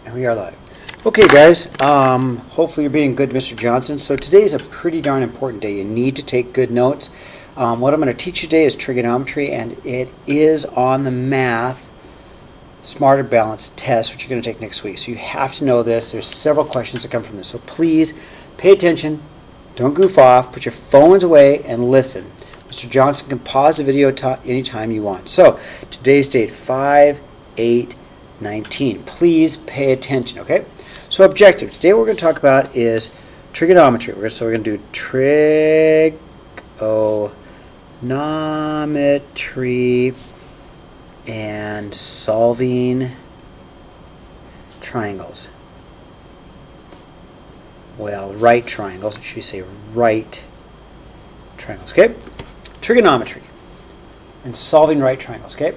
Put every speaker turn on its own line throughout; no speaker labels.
And we are live. Okay, guys, hopefully you're being good, Mr. Johnson. So today is a pretty darn important day. You need to take good notes. What I'm going to teach you today is trigonometry, and it is on the math Smarter Balance test, which you're going to take next week. So you have to know this. There's several questions that come from this. So please pay attention. Don't goof off. Put your phones away and listen. Mr. Johnson can pause the video anytime you want. So today's date, 5/8/19. Please pay attention, okay? So objective. Today what we're going to talk about is trigonometry. So we're going to do trigonometry and solving triangles. Well, right triangles. Should we say right triangles, okay? Trigonometry and solving right triangles, okay?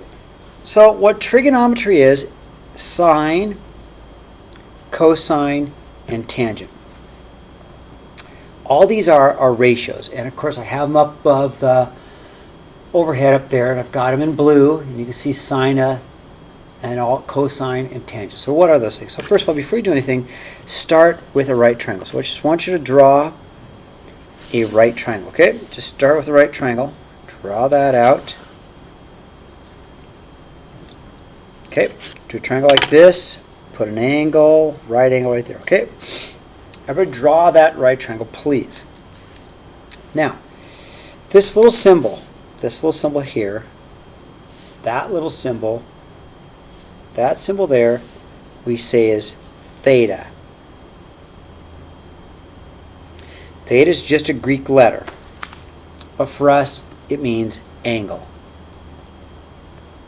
So what trigonometry is, sine, cosine, and tangent. All these are ratios, and of course I have them up above the overhead up there, and I've got them in blue, and you can see sine and all cosine and tangent. So what are those things? So first of all, before you do anything, start with a right triangle. So I just want you to draw a right triangle, okay? Just start with a right triangle. Draw that out. Okay, do a triangle like this. Put an angle, right angle right there, okay? Everybody draw that right triangle, please. Now, this little symbol here, that little symbol, that symbol there, we say is theta. Theta is just a Greek letter, but for us, it means angle.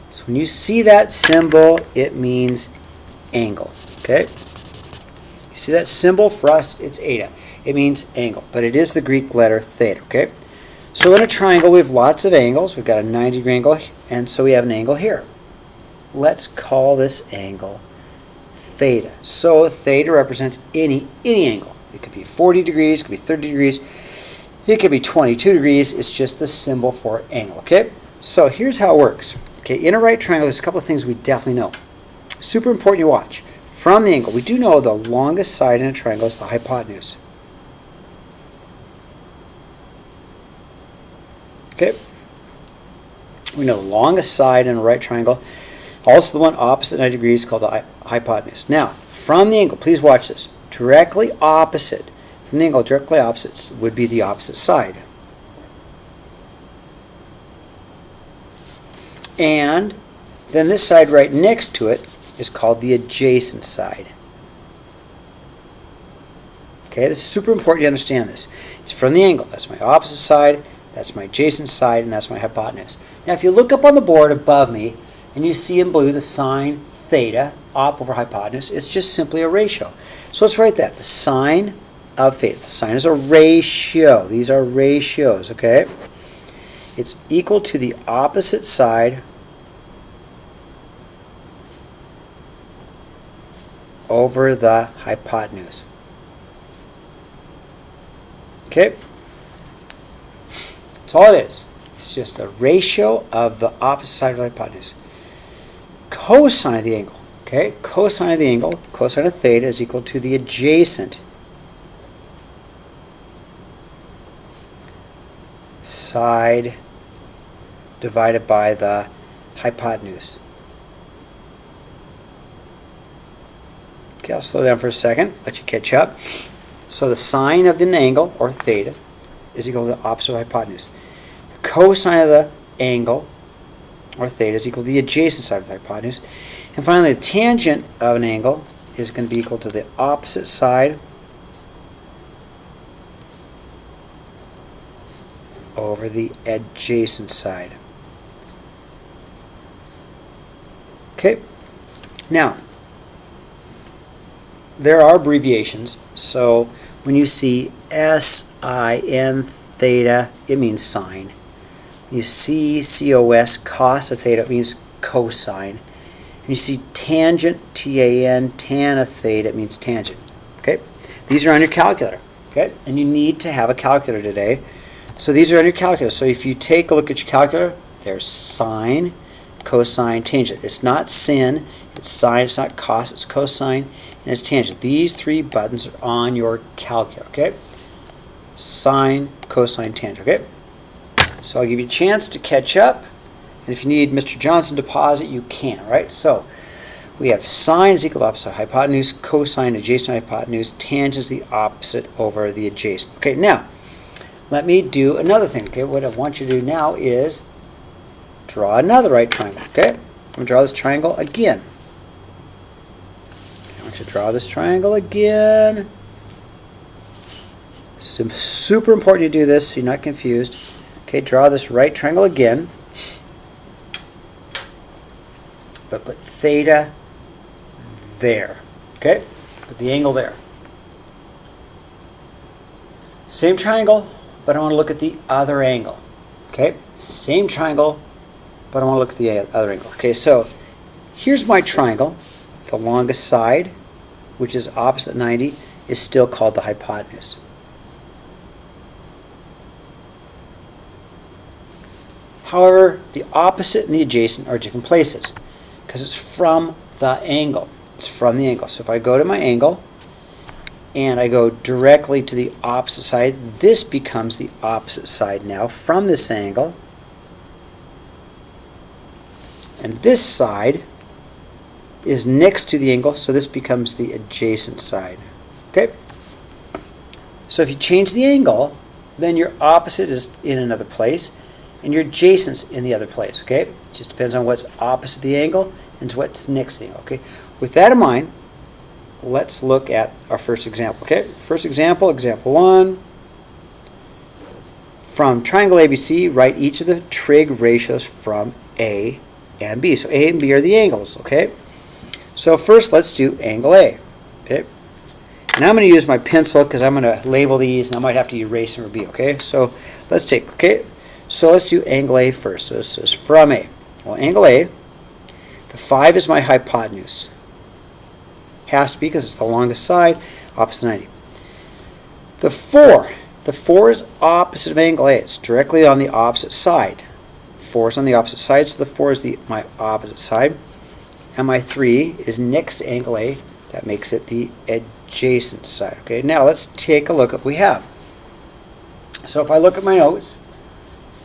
So when you see that symbol, it means angle, okay? You see that symbol? For us, it's eta. It means angle, but it is the Greek letter theta, okay? So in a triangle, we have lots of angles. We've got a 90-degree angle, and so we have an angle here. Let's call this angle theta. So theta represents any angle. It could be 40 degrees, it could be 30 degrees, it could be 22 degrees. It's just the symbol for angle, okay? So here's how it works. Okay, in a right triangle, there's a couple of things we definitely know. Super important you watch. From the angle, we do know the longest side in a triangle is the hypotenuse. Okay? We know the longest side in a right triangle, also the one opposite 90 degrees, called the hypotenuse. Now, from the angle, please watch this. Directly opposite, from the angle, directly opposite would be the opposite side. And then this side right next to it is called the adjacent side. Okay, this is super important you understand this. It's from the angle. That's my opposite side, that's my adjacent side, and that's my hypotenuse. Now if you look up on the board above me and you see in blue the sine theta, op over hypotenuse, it's just simply a ratio. So let's write that. The sine of theta. The sine is a ratio. These are ratios, okay? It's equal to the opposite side over the hypotenuse. Okay? That's all it is. It's just a ratio of the opposite side of the hypotenuse. Cosine of the angle. Okay? Cosine of the angle, cosine of theta, is equal to the adjacent side divided by the hypotenuse. Okay, I'll slow down for a second, let you catch up. So the sine of an angle, or theta, is equal to the opposite of the hypotenuse. The cosine of the angle, or theta, is equal to the adjacent side of the hypotenuse. And finally, the tangent of an angle is going to be equal to the opposite side over the adjacent side. Okay, now there are abbreviations. So when you see sin theta, it means sine. When you see cos, cos of theta, it means cosine. And you see tangent, tan of theta, it means tangent. Okay, these are on your calculator. Okay, and you need to have a calculator today. So these are on your calculator. So if you take a look at your calculator, there's sine, cosine, tangent. It's not sin, It's sine, it's not cos, it's cosine, and it's tangent. These three buttons are on your calculator, okay? Sine, cosine, tangent, okay? So I'll give you a chance to catch up, and if you need Mr. Johnson to pause it, you can, right? So we have sine is equal to opposite hypotenuse, cosine adjacent to hypotenuse, tangent is the opposite over the adjacent. Okay, now let me do another thing. Okay, what I want you to do now is draw another right triangle. Okay, I'm going to draw this triangle again. I want you to draw this triangle again. Super important you do this so you're not confused. Okay, draw this right triangle again. But put theta there. Okay, put the angle there. Same triangle, but I want to look at the other angle. Okay, same triangle, but I want to look at the other angle. Okay, so here's my triangle. The longest side, which is opposite 90, is still called the hypotenuse. However, the opposite and the adjacent are different places because it's from the angle. It's from the angle. So if I go to my angle and I go directly to the opposite side, this becomes the opposite side now from this angle. And this side is next to the angle, so this becomes the adjacent side. Okay? So if you change the angle, then your opposite is in another place and your adjacent's in the other place. Okay? It just depends on what's opposite the angle and what's next to the angle. Okay? With that in mind, let's look at our first example. Okay? First example, example 1. From triangle ABC, write each of the trig ratios from A and B. So A and B are the angles. Okay? So first, let's do angle A. Okay? Now I'm going to use my pencil because I'm going to label these and I might have to erase them or B. Okay? So let's take, okay? So let's do angle A first. So this is from A. Well, angle A, the 5 is my hypotenuse. Has to be because it's the longest side, opposite 90. The 4 is opposite of angle A. It's directly on the opposite side. 4 is on the opposite side, so the 4 is my opposite side. And my 3 is next to angle A. That makes it the adjacent side. Okay, now let's take a look at what we have. So if I look at my notes,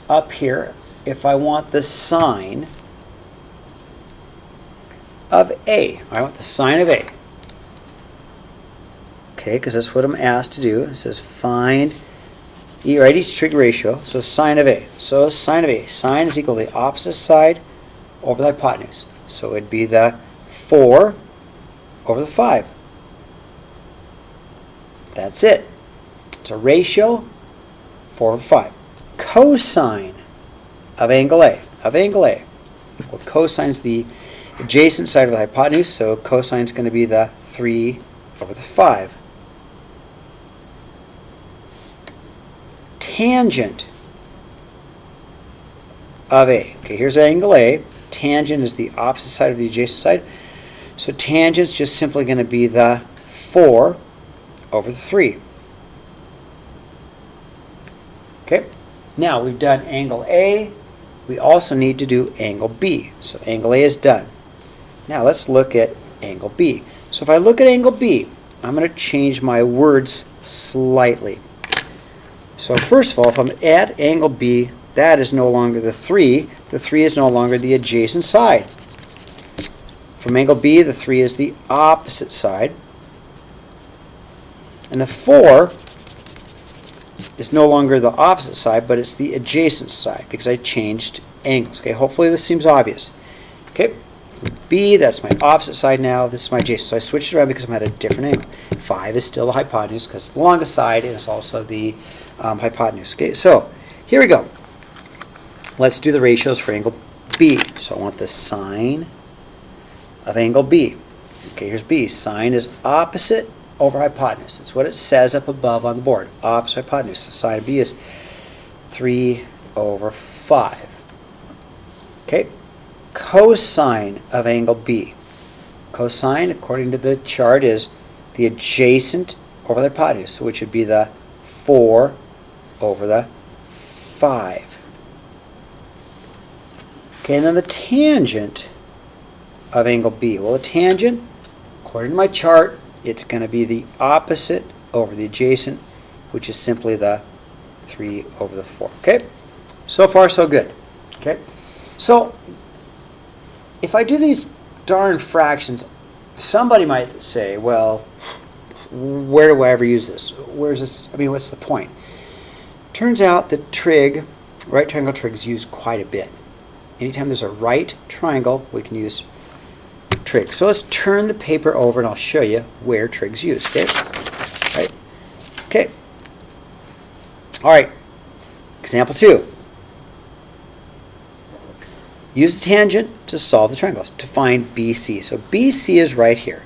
up here, if I want the sine of A, I want the sine of A. Okay, because that's what I'm asked to do. It says find each trig ratio, so sine of A. So sine of A. Sine is equal to the opposite side over the hypotenuse. So it would be the 4 over the 5. That's it. It's a ratio, 4 over 5. Cosine of angle A. Well, cosine is the adjacent side of the hypotenuse, so cosine is going to be the 3 over the 5. Tangent of A. Okay, here's angle A. Tangent is the opposite side of the adjacent side. So tangent is just simply going to be the 4 over the 3. Okay, now we've done angle A. We also need to do angle B. So angle A is done. Now let's look at angle B. So if I look at angle B, I'm going to change my words slightly. So first of all, if I'm at angle B, that is no longer the 3. The 3 is no longer the adjacent side. From angle B, the 3 is the opposite side. And the 4 is no longer the opposite side, but it's the adjacent side because I changed angles. Okay, hopefully this seems obvious. Okay, B, that's my opposite side now. This is my adjacent. So I switched it around because I'm at a different angle. 5 is still the hypotenuse because it's the longest side and it's also the hypotenuse. Okay, so here we go. Let's do the ratios for angle B. So I want the sine of angle B. Okay, here's B. Sine is opposite over hypotenuse. That's what it says up above on the board. Opposite hypotenuse. The sine of B is 3 over 5. Okay. Cosine of angle B. Cosine, according to the chart, is the adjacent over the hypotenuse, which would be the 4 over the 5. Okay, and then the tangent of angle B? Well, the tangent, according to my chart, it's going to be the opposite over the adjacent, which is simply the 3 over the 4. Okay? So far, so good. Okay? So, if I do these darn fractions, somebody might say, well, where do I ever use this? Where's this? I mean, what's the point? Turns out that trig, right triangle trig, is used quite a bit. Anytime there's a right triangle, we can use trig. So let's turn the paper over and I'll show you where trig's used. Okay? Right? Okay. All right. Example 2. Use the tangent to solve the triangles, to find BC. So BC is right here.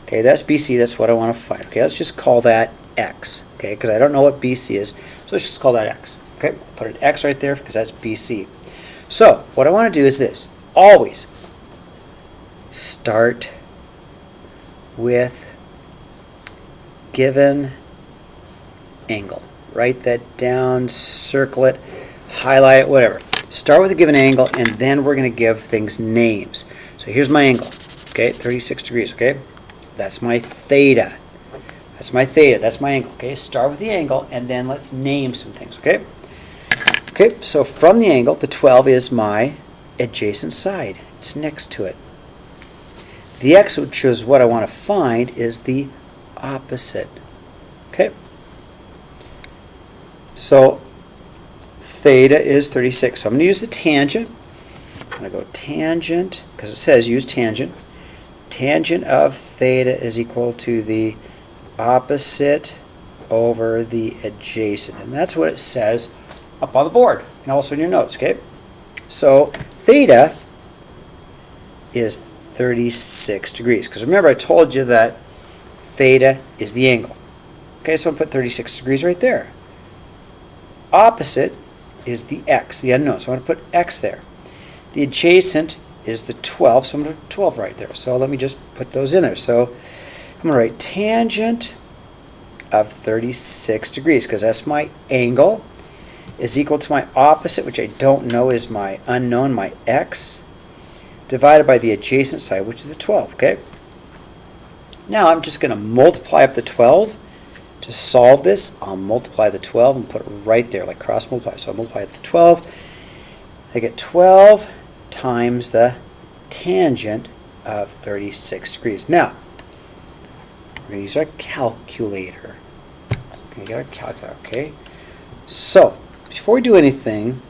Okay, that's BC. That's what I want to find. Okay, let's just call that X. Okay, because I don't know what BC is, so let's just call that X. Okay, put an X right there because that's BC. So what I want to do is this. Always start with given angle. Write that down, circle it, highlight it, whatever. Start with a given angle, and then we're going to give things names. So here's my angle, okay, 36 degrees, okay? That's my theta. That's my theta, that's my angle, okay? Start with the angle, and then let's name some things, okay? Okay, so from the angle, the 12 is my adjacent side. It's next to it. The x, which is what I want to find, is the opposite, okay? So theta is 36. So I'm going to use the tangent. I'm going to go tangent, because it says use tangent. Tangent of theta is equal to the opposite over the adjacent. And that's what it says up on the board and also in your notes, okay? So theta is 36 degrees. Because remember, I told you that theta is the angle. Okay, so I'm going to put 36 degrees right there. Opposite is the x, the unknown. So I'm going to put x there. The adjacent is the 12, so I'm going to put 12 right there. So let me just put those in there. So I'm going to write tangent of 36 degrees, because that's my angle, is equal to my opposite, which I don't know is my unknown, my x, divided by the adjacent side, which is the 12, okay? Now I'm just going to multiply up the 12. To solve this, I'll multiply the 12 and put it right there, like cross multiply. So I'll multiply the 12. I get 12 times the tangent of 36 degrees. Now, we're going to use our calculator. We're going to get our calculator, okay? So, before we do anything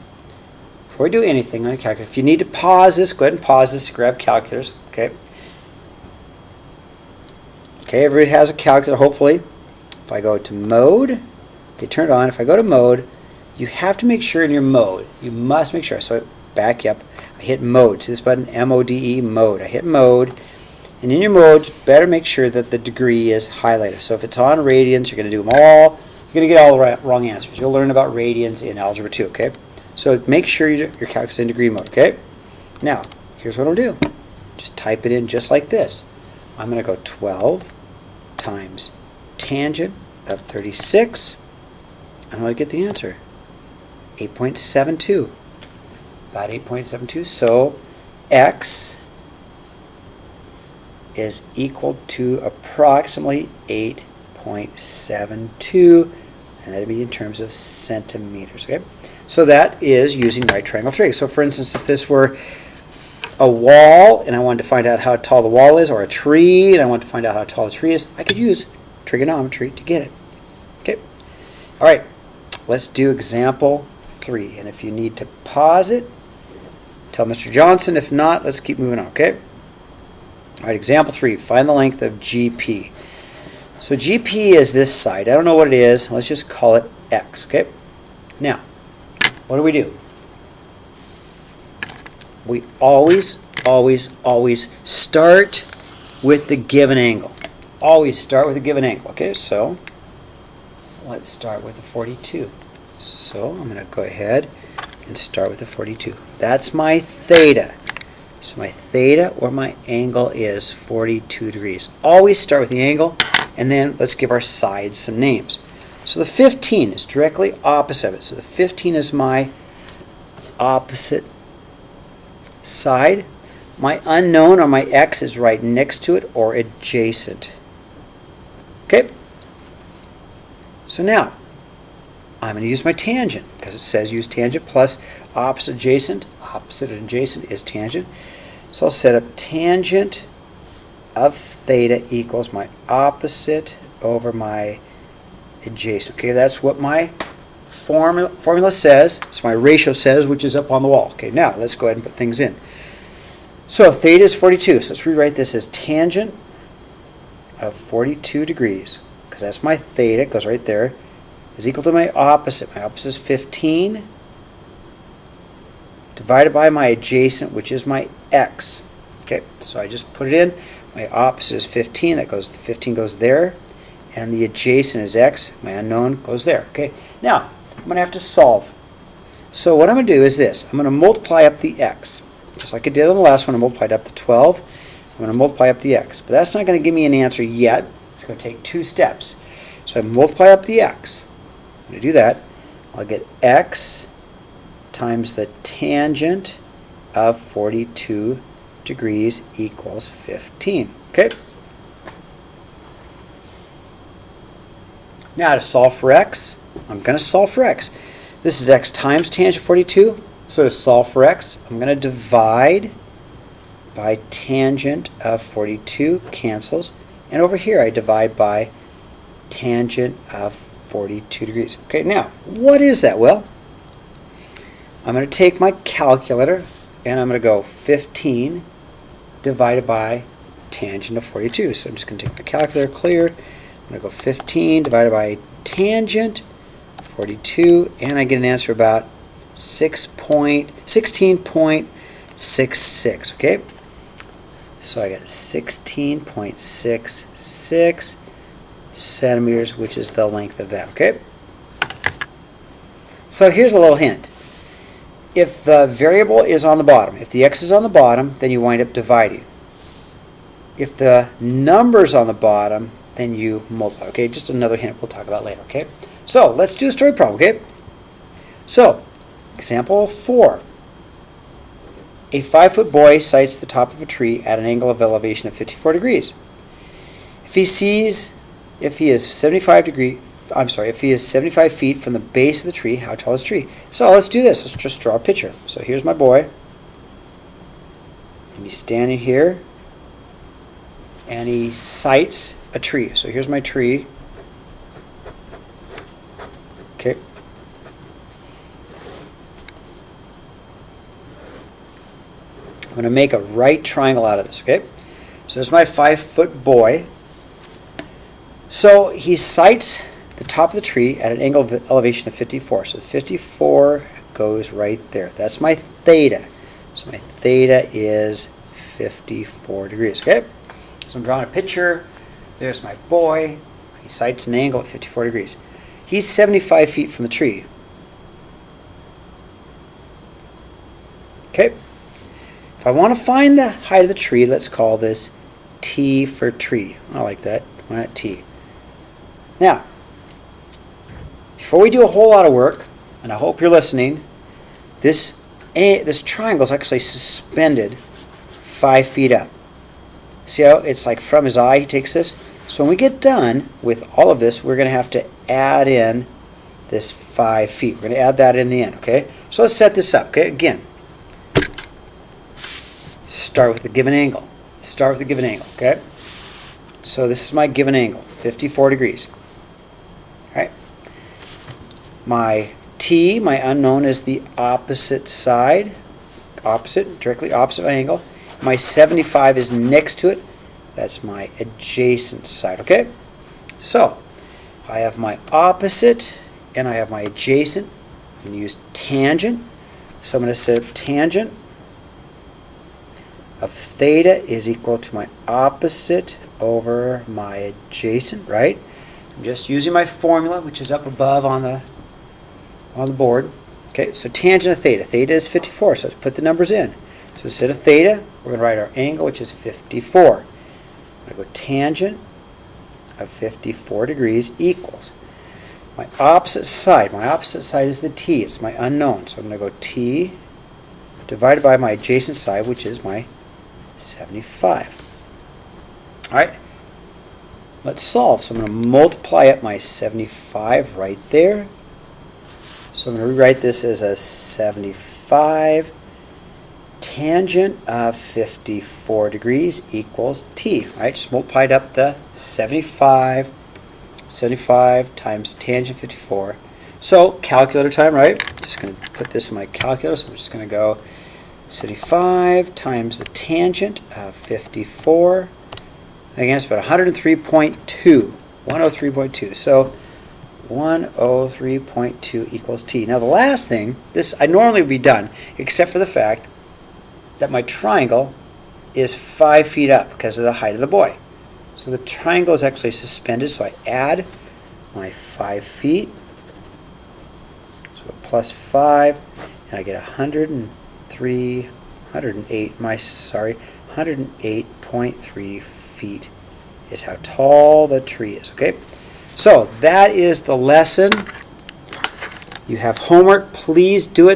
on a calculator, if you need to pause this, go ahead and pause this, grab calculators, okay? Okay, everybody has a calculator, hopefully. If I go to mode, okay, turn it on. If I go to mode, you have to make sure in your mode, you must make sure. So back up, I hit mode. See this button, M-O-D-E, mode. I hit mode, and in your mode, you better make sure that the degree is highlighted. So if it's on radians, you're going to do them all. You're going to get all the wrong answers. You'll learn about radians in Algebra 2, okay? So make sure your calc is in degree mode, okay? Now, here's what I'll do. Just type it in just like this. I'm going to go 12 times tangent of 36. I'm going to get the answer. 8.72. About 8.72. So x is equal to approximately 8.72, and that would be in terms of centimeters. Okay, so that is using right triangle trig. So for instance, if this were a wall and I wanted to find out how tall the wall is, or a tree and I wanted to find out how tall the tree is, I could use trigonometry to get it. Okay, all right, let's do example 3, and if you need to pause it, tell Mr. Johnson. If not, let's keep moving on, okay? All right, example 3, find the length of GP. So GP is this side. I don't know what it is. Let's just call it X, okay? Now, what do? We always start with the given angle. Always start with a given angle, okay? So let's start with a 42. So I'm going to go ahead and start with a 42. That's my theta. So my theta, or my angle, is 42 degrees. Always start with the angle, and then let's give our sides some names. So the 15 is directly opposite of it. So the 15 is my opposite side. My unknown, or my x, is right next to it or adjacent. Okay? So now, I'm going to use my tangent, because it says use tangent plus opposite adjacent. Opposite and adjacent is tangent. So I'll set up tangent of theta equals my opposite over my adjacent. Okay, that's what my formula says. It's my ratio says, which is up on the wall. Okay, now let's go ahead and put things in. So theta is 42. So let's rewrite this as tangent of 42 degrees, because that's my theta, it goes right there, is equal to my opposite. My opposite is 15 divided by my adjacent, which is my x. Okay, so I just put it in. My opposite is 15. That goes, 15 goes there, and the adjacent is x. My unknown goes there. Okay, now I'm going to have to solve. So what I'm going to do is this. I'm going to multiply up the x, just like I did on the last one. I multiplied up the 12. I'm going to multiply up the x, but that's not going to give me an answer yet. It's going to take 2 steps. So I multiply up the x. I'm going to do that. I'll get x times the tangent of 42 degrees equals 15. Okay? Now to solve for x, I'm going to solve for x. This is x times tangent 42. So to solve for x, I'm going to divide by tangent of 42, cancels. And over here I divide by tangent of 42 degrees. Okay, now, what is that? Well, I'm going to take my calculator and I'm going to go 15 divided by tangent of 42. So I'm just going to take my calculator, clear. I'm going to go 15 divided by tangent 42, and I get an answer about 16.66. Okay? So I got 16.66 centimeters, which is the length of that. Okay? So here's a little hint. If the variable is on the bottom, if the x is on the bottom, then you wind up dividing. If the number's on the bottom, then you multiply. Okay, just another hint we'll talk about later. Okay, so let's do a story problem. Okay, so example 4. A 5-foot boy sights the top of a tree at an angle of elevation of 54 degrees. If he is 75 feet from the base of the tree, how tall is the tree? So let's do this. Let's just draw a picture. So here's my boy. And he's standing here. And he sights a tree. So here's my tree. Okay. I'm going to make a right triangle out of this. Okay. So there's my 5-foot boy. So he sights the top of the tree at an angle of elevation of 54. So 54 goes right there. That's my theta. So my theta is 54 degrees. Okay? So I'm drawing a picture. There's my boy. He sights an angle at 54 degrees. He's 75 feet from the tree. Okay? If I want to find the height of the tree, let's call this T for tree. I like that. Why not T? Now, before we do a whole lot of work, and I hope you're listening, this triangle is actually suspended 5 feet up. See how it's like from his eye he takes this? So when we get done with all of this, we're going to have to add in this 5 feet. We're going to add that in the end, okay? So let's set this up, okay? Again, start with the given angle. Start with the given angle, okay? So this is my given angle, 54 degrees. All right. My T, my unknown, is the opposite side, directly opposite my angle. My 75 is next to it. That's my adjacent side, okay? So I have my opposite and I have my adjacent. I'm going to use tangent. So I'm going to set up tangent of theta is equal to my opposite over my adjacent, right? I'm just using my formula, which is up above on the board. Okay, so tangent of theta. Theta is 54, so let's put the numbers in. So instead of theta, we're going to write our angle, which is 54. I'm going to go tangent of 54 degrees equals my opposite side. My opposite side is the T. It's my unknown. So I'm going to go T divided by my adjacent side, which is my 75. All right, let's solve. So I'm going to multiply up my 75 right there. So I'm going to rewrite this as a 75 tangent of 54 degrees equals t. All right, just multiplied up the 75 times tangent 54. So calculator time, right? Just going to put this in my calculator. So I'm just going to go 75 times the tangent of 54. Again, it's about 103.2. 103.2. So 103.2 equals t. Now the last thing, this I normally would be done, except for the fact that my triangle is 5 feet up because of the height of the boy. So the triangle is actually suspended, so I add my 5 feet. So plus 5, and I get 108.3 feet is how tall the tree is, okay? So that is the lesson. You have homework. Please do it.